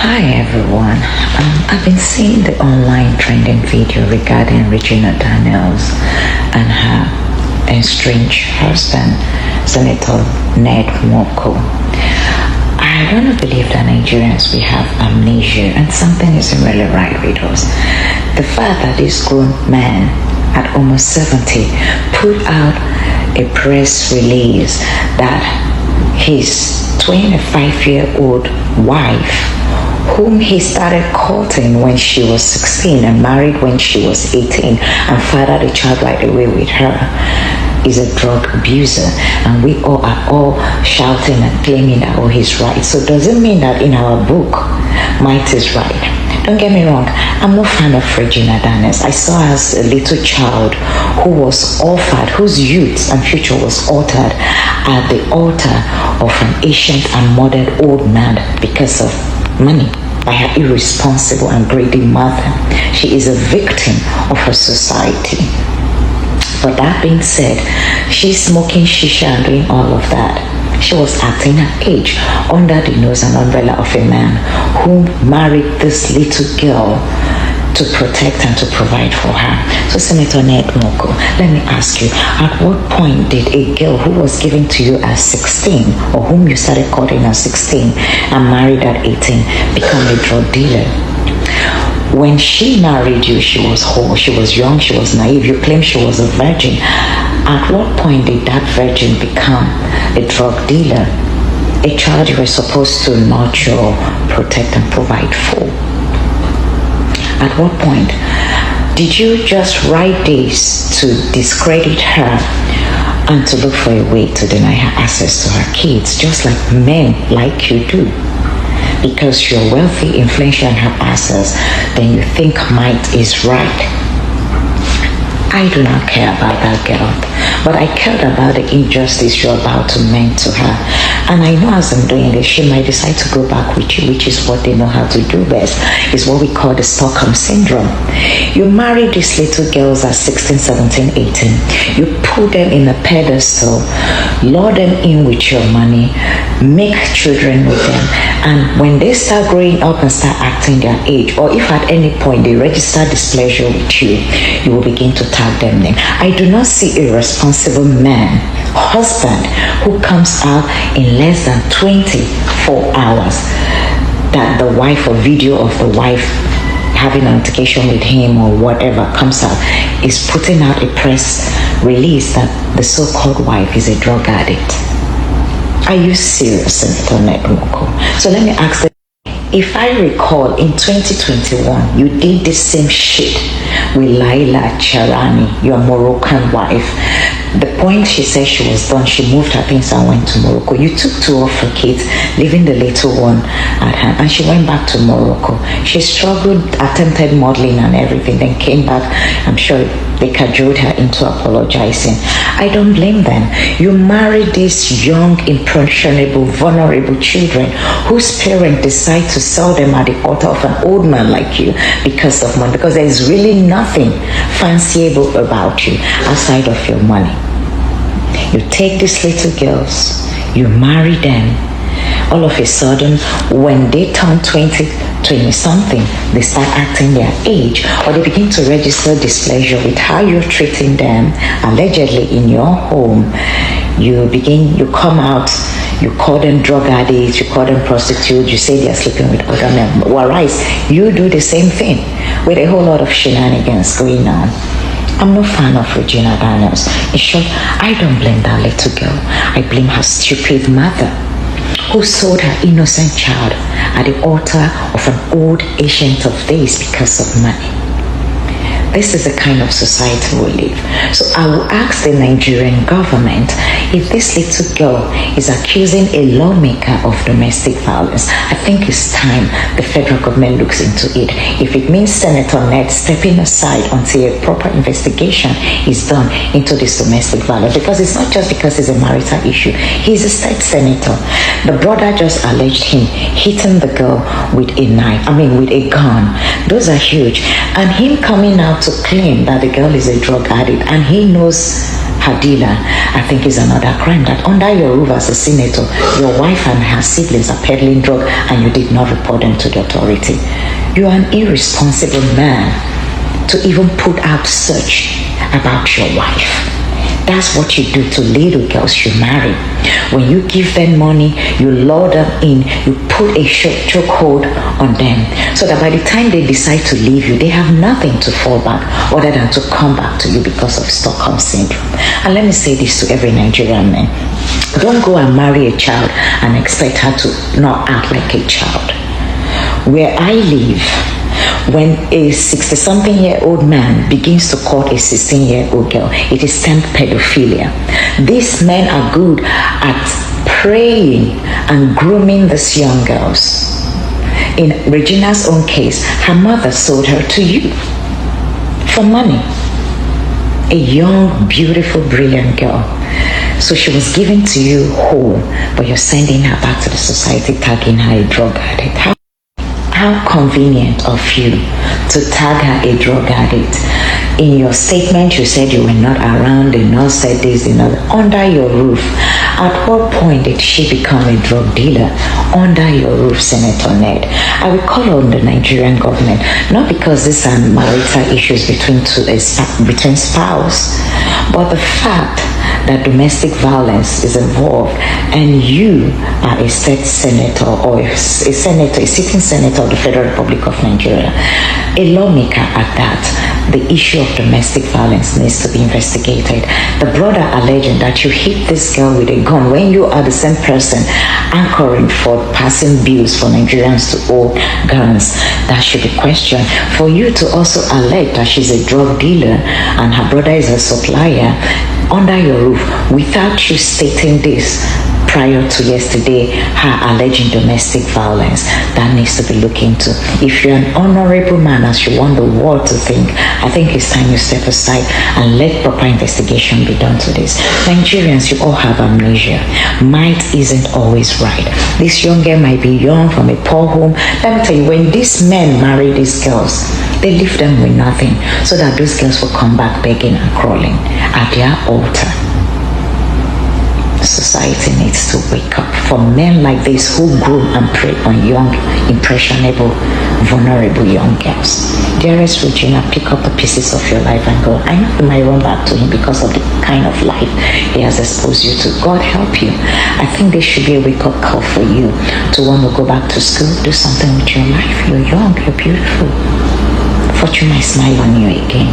Hi everyone. I've been seeing the online trending video regarding Regina Daniels and her estranged husband, Senator Ned Nwoko. I want to believe that Nigerians, we have amnesia and something isn't really right with us. The fact that this grown man at almost 70 put out a press release that his 25-year-old wife, whom he started courting when she was 16 and married when she was 18 and fathered a child right away with her, is a drug abuser, and we all are all shouting and claiming that he's right. So does it mean that in our book might is right? Don't get me wrong, I'm no fan of Regina Daniels. I saw her as a little child who was offered, whose youth and future was altered at the altar of an ancient and modern old man because of money by her irresponsible and greedy mother. She is a victim of her society. But that being said, she's smoking shisha and doing all of that. She was acting her age under the nose and umbrella of a man who married this little girl to protect and to provide for her. So Senator Ned Nwoko, let me ask you, at what point did a girl who was given to you at 16 or whom you started courting at 16 and married at 18 become a drug dealer? When she married you, she was whole, she was young, she was naive. You claim she was a virgin. At what point did that virgin become a drug dealer? A child you were supposed to nurture, protect, and provide for. At what point did you just write this to discredit her and to look for a way to deny her access to her kids, just like men like you do? Because you're wealthy, influential, and have access, then you think might is right. I do not care about that girl, but I cared about the injustice you're about to mean to her. And I know as I'm doing this, she might decide to go back with you, which is what they know how to do best. It's what we call the Stockholm Syndrome. You marry these little girls at 16, 17, 18. You put them in a pedestal, lure them in with your money, make children with them. And when they start growing up and start acting their age, or if at any point they register displeasure with you, you will begin to tag them name. I do not see a responsible man, husband, who comes out in less than 24 hours that the wife or video of the wife having an altercation with him or whatever comes out is putting out a press release that the so-called wife is a drug addict. Are you serious, Senator Ned Nwoko? So let me ask them, if I recall, in 2021, you did the same shit with Laila Charani, your Moroccan wife. The point she said she was done, she moved her things and went to Morocco. You took two of her kids, leaving the little one at hand, and she went back to Morocco. She struggled, attempted modeling and everything, then came back. I'm sure they cajoled her into apologizing. I don't blame them. You married these young, impressionable, vulnerable children whose parents decide to sell them at the altar of an old man like you because of money, because there is really nothing fanciable about you outside of your money. You take these little girls, you marry them. All of a sudden, when they turn 20 something, they start acting their age, or they begin to register displeasure with how you're treating them, allegedly in your home. You come out, you call them drug addicts, you call them prostitutes, you say they're sleeping with other men. Whereas you do the same thing with a whole lot of shenanigans going on. I'm no fan of Regina Daniels. In short, I don't blame that little girl. I blame her stupid mother, who sold her innocent child at the altar of an old ancient of days because of money. This is the kind of society we live. So I will ask the Nigerian government, if this little girl is accusing a lawmaker of domestic violence, I think it's time the federal government looks into it. If it means Senator Ned stepping aside until a proper investigation is done into this domestic violence, because it's not just because it's a marital issue. He's a state senator. The brother just alleged him hitting the girl with a knife, with a gun. Those are huge. And him coming out to claim that the girl is a drug addict and he knows her dealer, I think is another crime. That under your roof as a senator, your wife and her siblings are peddling drug and you did not report them to the authority. You are an irresponsible man to even put out search about your wife. That's what you do to little girls you marry. When you give them money, you lure them in, you put a chokehold on them, so that by the time they decide to leave you, they have nothing to fall back other than to come back to you because of Stockholm Syndrome. And let me say this to every Nigerian man. Don't go and marry a child and expect her to not act like a child. Where I live, when a 60-something-year-old man begins to court a 16-year-old girl, it is termed pedophilia. These men are good at preying and grooming these young girls. In Regina's own case, her mother sold her to you for money. A young, beautiful, brilliant girl. So she was given to you whole, but you're sending her back to the society, tagging her a drug addict. How convenient of you to tag her a drug addict. In your statement, you said you were not around, the nurse said this, the other. Under your roof, at what point did she become a drug dealer? Under your roof, Senator Ned. I will call on the Nigerian government, not because these are marital issues between spouse, but the fact that domestic violence is involved and you are a state senator or a sitting senator of the Federal Republic of Nigeria, a lawmaker at that, the issue of domestic violence needs to be investigated. The brother alleging that you hit this girl with a gun when you are the same person anchoring for passing bills for Nigerians to own guns, that should be questioned. For you to also allege that she's a drug dealer and her brother is a supplier under your roof without you stating this prior to yesterday, her alleging domestic violence, that needs to be looked into. If you're an honorable man, as you want the world to think, I think it's time you step aside and let proper investigation be done to this. Nigerians, you all have amnesia. Might isn't always right. This young girl might be young from a poor home. Let me tell you, when these men marry these girls, they leave them with nothing, so that those girls will come back begging and crawling at their altar. Society needs to wake up for men like this who groom and prey on young, impressionable, vulnerable young girls. Dearest Regina, pick up the pieces of your life and go. I know you might run back to him because of the kind of life he has exposed you to. God help you. I think there should be a wake-up call for you to want to go back to school, do something with your life. You're young, you're beautiful. Fortune might smile on you again.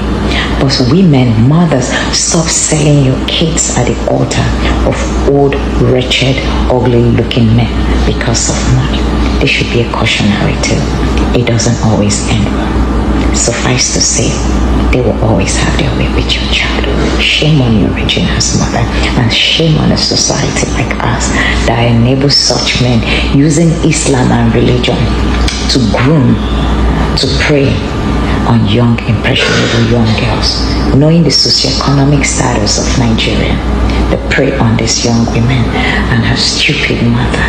But women, mothers, stop selling your kids at the altar of old, wretched, ugly-looking men because of money. This should be a cautionary tale. It doesn't always end well. Suffice to say, they will always have their way with your child. Shame on you, Regina's mother, and shame on a society like us that enables such men using Islam and religion to groom, to prey on young, impressionable young girls. Knowing the socioeconomic status of Nigeria, they prey on these young women, and her stupid mother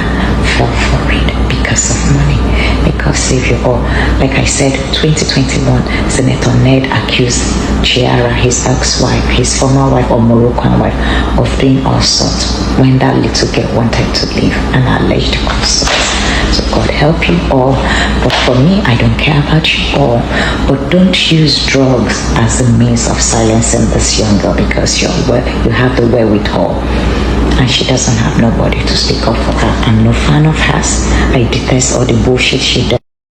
fell for it because of money. Because if you all, like I said, 2021, Senator Ned accused Chiara, his ex-wife, his former wife or Moroccan wife, of doing all sorts when that little girl wanted to leave, an alleged cause. So God help you all. But for me, I don't care about you all. But don't use drugs as a means of silencing this young girl, because you have the wherewithal. And she doesn't have nobody to speak up for her. I'm no fan of hers. I detest all the bullshit she does.